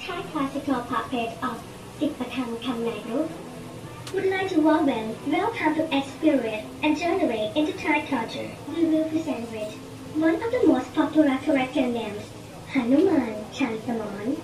Thai classical puppet of Sipatham Kamnaru would like to welcome to experience and generate into Thai culture. We will present with one of the most popular character names, Hanuman Chansaman.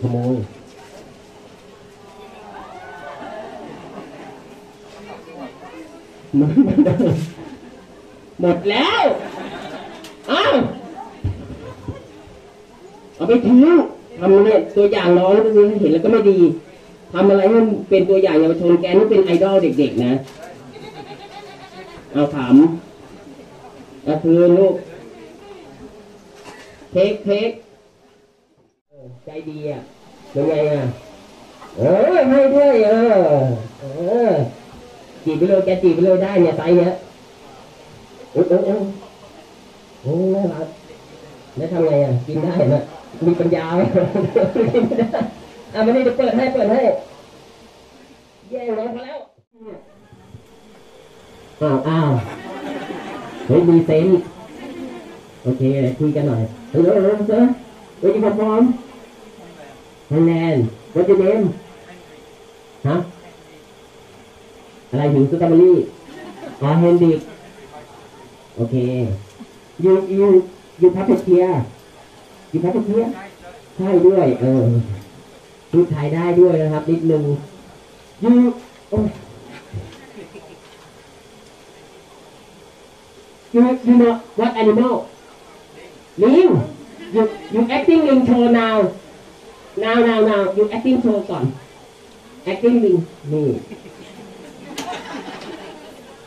ขโมยหมดแล้วอ้าวเอาไปทิ้งทำเนี่ยตัวอย่างน้องก็คือเห็นแล้วก็ไม่ดีทำอะไรให้มันเป็นตัวอย่างเยาวชนแกนี่เป็นไอดอลเด็กๆนะเอาถามคือลูกเค้กใจดีอ่ะเป็นไงอ่ะให้ด้วยจีบไปเลยแกจีบไปเลยได้เนี่ยไซส์เนี้ยโอ้น่ารักแล้วทำไงอ่ะกินได้ไหมมีปัญญาไหมกินไม่ได้ไม่ได้จะเปิดให้แย่แล้วพอแล้วอ้าวเฮ้ยมีเซนโอเคคุยกันหน่อยเฮ้ยเจ้าWhere you come from? Thailand. What's your name? ฮะอะไรถึงสตรอเบอรี่เฮนดิกโอเคyou puppeteer ใช่ด้วยพูดไทยได้ด้วยนะครับนิดนึง you know what animal? ลิงyou acting ลิงโชว์ now you acting โชว์ก่อน acting ลิงนี่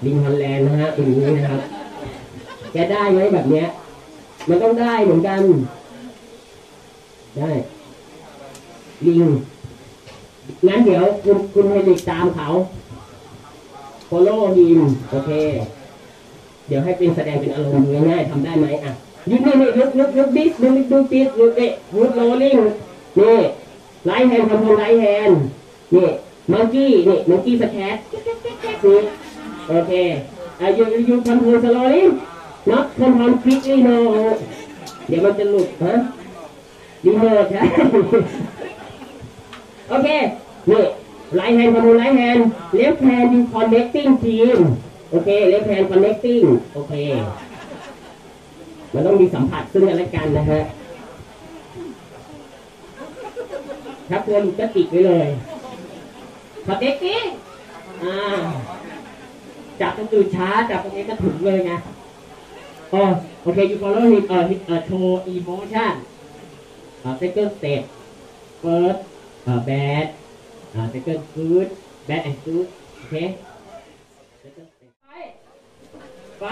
ลิงฮอลแลนด์นะฮะเป็นอย่างนี้นะครับแกได้ไหมแบบเนี้ยมันต้องได้เหมือนกันได้ลิงงั้นเดี๋ยวคุณให้ลิกตามเขา follow him โอเคเดี๋ยวให้เป็นแสดงเป็นอารมณ์ง่ายๆทำได้ไหมอ่ะนี่look this look it good rolling นี่ไลท์แฮนด์ทำไลท์แฮนด์นี่มังกี้สแคทนี่โอเคyou control slowly not control quickly no เดี๋ยวมันจะหลุดฮะรีโมทใช่โอเคนี่ไลท์แฮนด์ทำไลท์แฮนด์ left hand you connecting team โอเค left hand connecting โอเคมันต้องมีสัมผัสซึ่งกันและกันนะฮะถ้าควรจะติดไว้เลยพอเด็กนี่จับตรงอื่นช้าจับตรงนี้ก็ถึงเลยไงโอเค you follow him show emotion second step first bad second good bad and good โอเคไป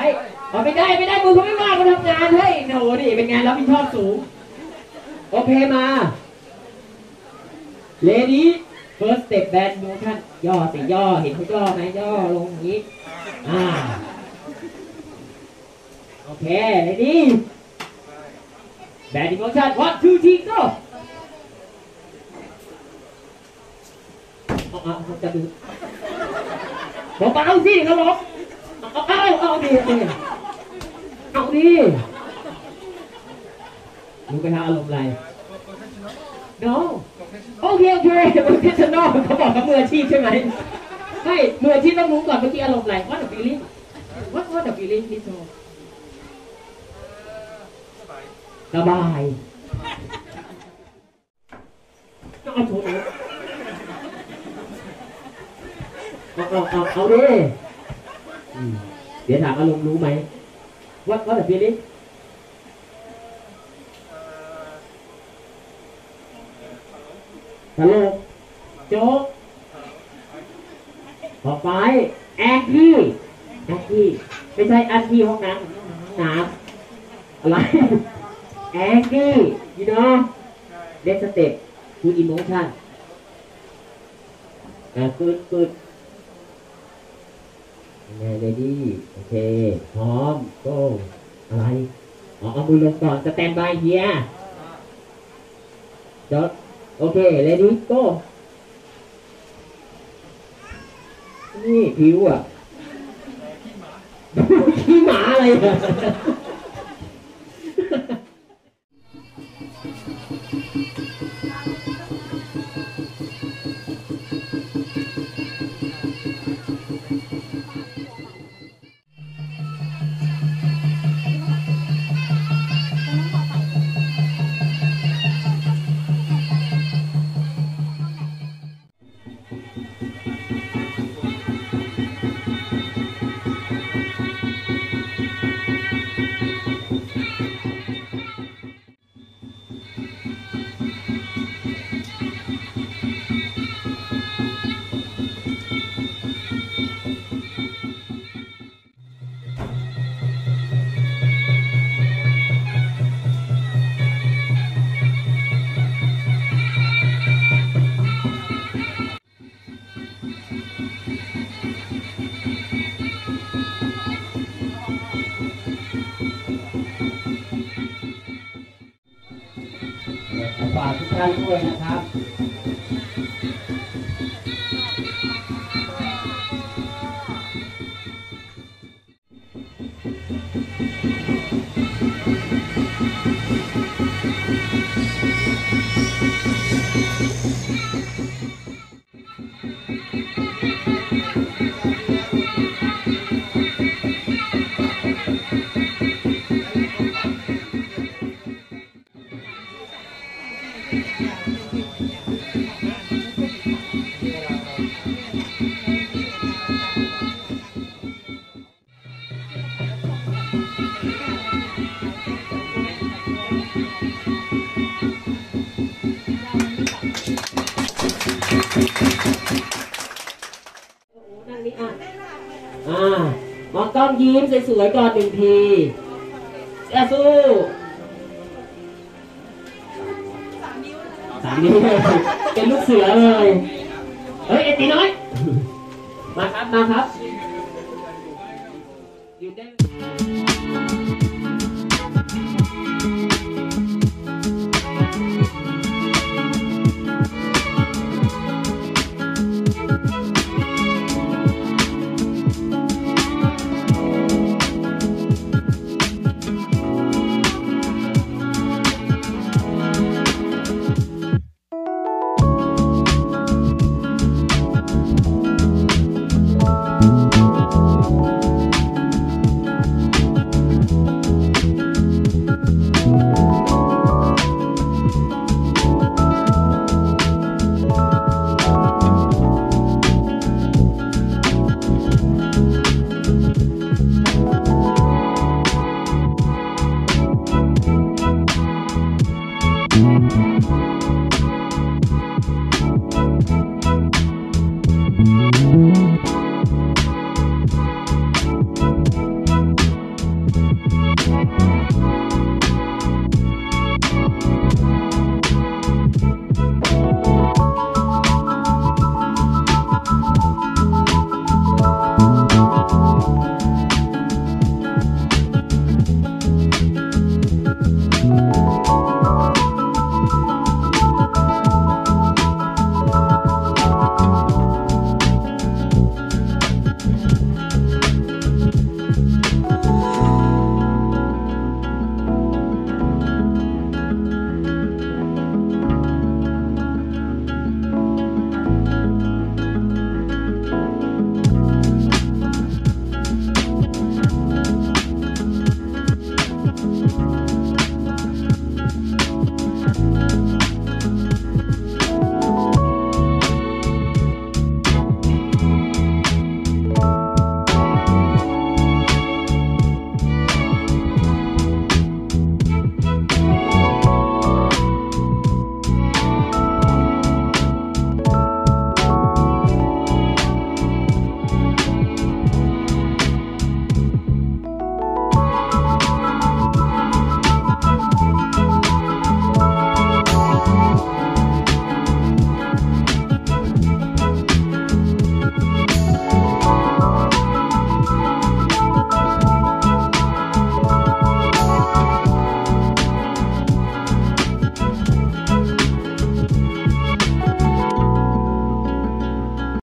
ไม่ได้มือเขาไม่ว่างเขาทำงานให้โหนี่เป็นงานรับผิดชอบสูงโอเคมา Lady first step bad motion ย่อสิย่อเห็นเขาย่อไหมย่อลงอย่างนี้โอเค Lady bad motion 1 2 3 go จะดูเบาๆสิครับผมเอาดิมึงไปหาอารมณ์อะไร no โอเคprofessional เขาบอกกับมืออาชีพใช่ไหมไม่มืออาชีพต้องรู้ก่อนเมื่อกี้อารมณ์อะไร what a feeling what a feeling นี่โชว์สบายเอาโชว์เอาดิเดี๋ยวถามอารมณ์รู้ไหมว่าแต่พี่นี่ฮัลโหลโจ๊ก ต่อไปแอนที่ไม่ใช่แอนที่ห้องน้ำอะไรแอนที่ you know next step to emotion good ready โอเคพร้อม go อะไรเอามือลงก่อนสแตนบายเฮียจดโอเค ready go นี่ผิวอ่ะขี้หมาอะไรอ่ะฝากทุกท่านด้วยนะครับมองกล้องยิ้มสวยๆก่อนหนึ่งทีสู้3 นิ้วเป็นลูกเสือเลยเฮ้ยไอ้ตีน้อยมาครับ